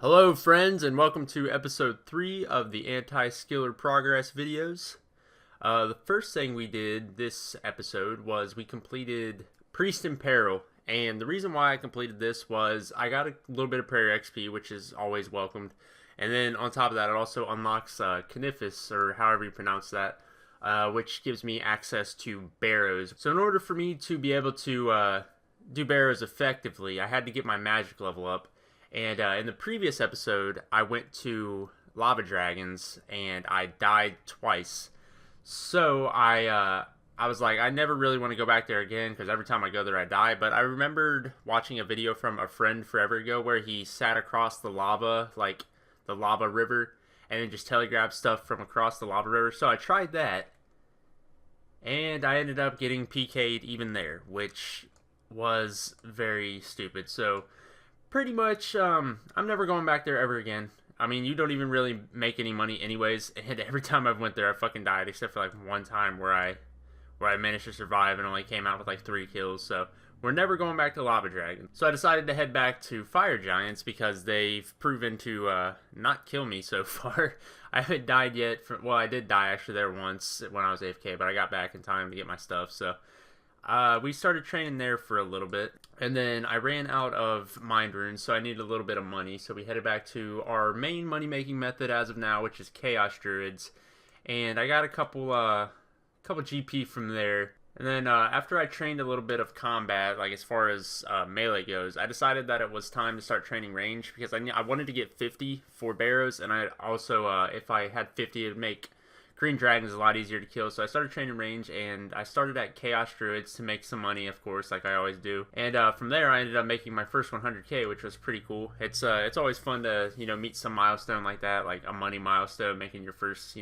Hello friends, and welcome to episode 3 of the Anti-Skiller Progress videos. The first thing we did this episode was we completed Priest in Peril, and the reason why I completed this was I got a little bit of prayer XP, which is always welcomed, and then on top of that it also unlocks Knifis, or however you pronounce that, which gives me access to Barrows. So in order for me to be able to do Barrows effectively, I had to get my magic level up. And in the previous episode, I went to Lava Dragons and I died twice. So I was like, I never really want to go back there again because every time I go there, I die. But I remembered watching a video from a friend forever ago where he sat across the lava, like the lava river, and then just telegrabbed stuff from across the lava river. So I tried that, and I ended up getting PK'd even there, which was very stupid. So pretty much, I'm never going back there ever again. I mean, you don't even really make any money anyways, and every time I went there, I fucking died, except for like one time where I managed to survive and only came out with like 3 kills, so we're never going back to Lava Dragon. So I decided to head back to Fire Giants because they've proven to not kill me so far. I haven't died yet. Well, I did die actually there once when I was AFK, but I got back in time to get my stuff, so we started training there for a little bit, and then I ran out of mind runes, so I needed a little bit of money, so we headed back to our main money-making method as of now, which is Chaos Druids, and I got a couple GP from there. And then after I trained a little bit of combat, like as far as melee goes, I decided that it was time to start training range, because I wanted to get 50 for Barrows, and I also, if I had 50, it would make Green Dragon's a lot easier to kill, so I started training range, and I started at Chaos Druids to make some money, of course, like I always do. And from there, I ended up making my first 100k, which was pretty cool. It's always fun to, meet some milestone like that, like a money milestone, making your first,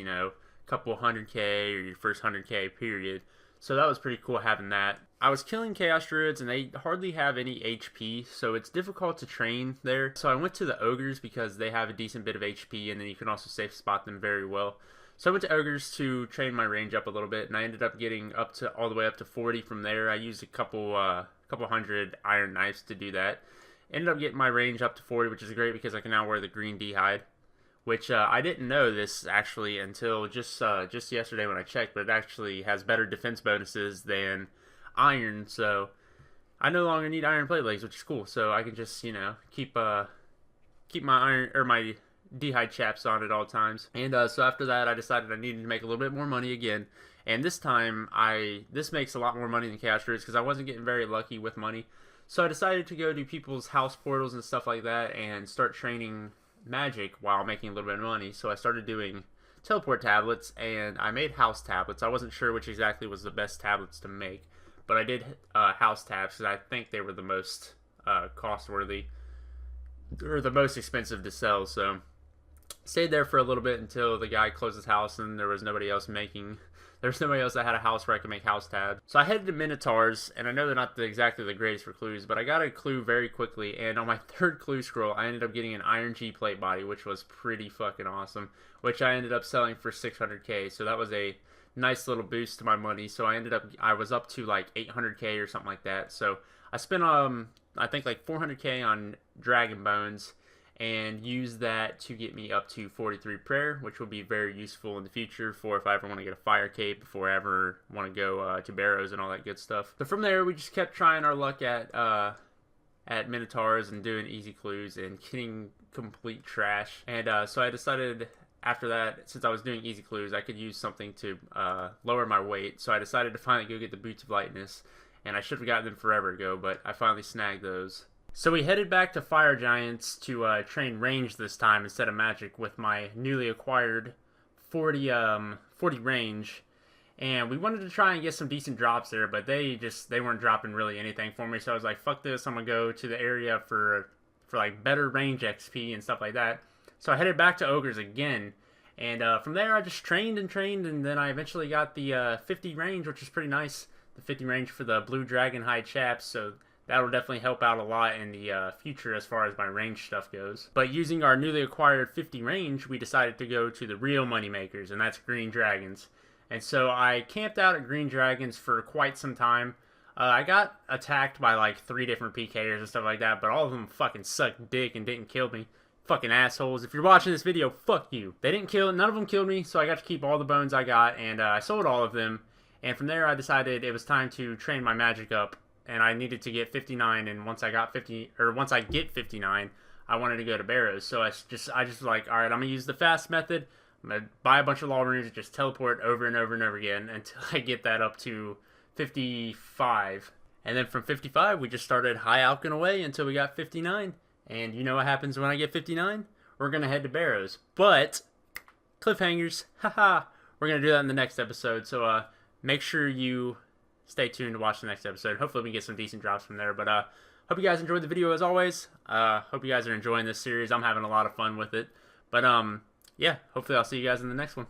couple 100k, or your first 100k period. So that was pretty cool having that. I was killing Chaos Druids, and they hardly have any HP, so it's difficult to train there. So I went to the Ogres because they have a decent bit of HP, and then you can also safe spot them very well. So I went to Ogres to train my range up a little bit, and I ended up getting all the way up to 40 from there. I used a couple hundred iron knives to do that. Ended up getting my range up to 40, which is great because I can now wear the green d'hide, which I didn't know this actually until just yesterday when I checked, but it actually has better defense bonuses than iron, so I no longer need iron plate legs, which is cool. So I can just keep my iron or my d'hide chaps on at all times. And so after that, I decided I needed to make a little bit more money again, and this time this makes a lot more money than Chaos Druids because I wasn't getting very lucky with money. So I decided to go to people's house portals and stuff like that and start training magic while making a little bit of money. So I started doing teleport tablets, and I made house tablets. I wasn't sure which exactly was the best tablets to make, but I did house tabs because I think they were the most cost worthy, or the most expensive to sell. So stayed there for a little bit until the guy closed his house, and there was nobody else that had a house where I could make house tabs. So I headed to Minotaurs, and I know they're not exactly the greatest for clues, but I got a clue very quickly, and on my 3rd clue scroll, I ended up getting an Iron G plate body, which was pretty fucking awesome, which I ended up selling for 600k, so that was a nice little boost to my money. So I was up to like 800k or something like that. So I spent I think like 400k on Dragon Bones, and use that to get me up to 43 prayer, which will be very useful in the future for if I ever want to get a fire cape, before I ever want to go to Barrows and all that good stuff. So from there, we just kept trying our luck at Minotaurs and doing easy clues and getting complete trash. And so I decided after that, since I was doing easy clues, I could use something to lower my weight. So I decided to finally go get the Boots of Lightness, and I should have gotten them forever ago, but I finally snagged those. So we headed back to Fire Giants to train range this time instead of magic with my newly acquired 40 range, and we wanted to try and get some decent drops there, but they weren't dropping really anything for me. So I was like, fuck this, I'm gonna go to the area for like better range XP and stuff like that. So I headed back to Ogres again, and from there I just trained, and then I eventually got the 50 range, which is pretty nice. The 50 range for the blue dragon hide chaps, so that'll definitely help out a lot in the future as far as my range stuff goes. But using our newly acquired 50 range, we decided to go to the real money makers, and that's Green Dragons. And so I camped out at Green Dragons for quite some time. I got attacked by like 3 different PKers and stuff like that, but all of them fucking sucked dick and didn't kill me. Fucking assholes. If you're watching this video, fuck you. They didn't kill, none of them killed me, so I got to keep all the bones I got, and I sold all of them. And from there, I decided it was time to train my magic up, and I needed to get 59. And once I get 59, I wanted to go to Barrows. So I just was like, all right, I'm gonna use the fast method. I'm gonna buy a bunch of law runes and just teleport over and over and over again until I get that up to 55. And then from 55, we just started high alching away until we got 59. And you know what happens when I get 59? We're going to head to Barrows. But, cliffhangers, haha, we're going to do that in the next episode. So make sure you stay tuned to watch the next episode. Hopefully we can get some decent drops from there. But hope you guys enjoyed the video as always. Hope you guys are enjoying this series. I'm having a lot of fun with it. But yeah, hopefully I'll see you guys in the next one.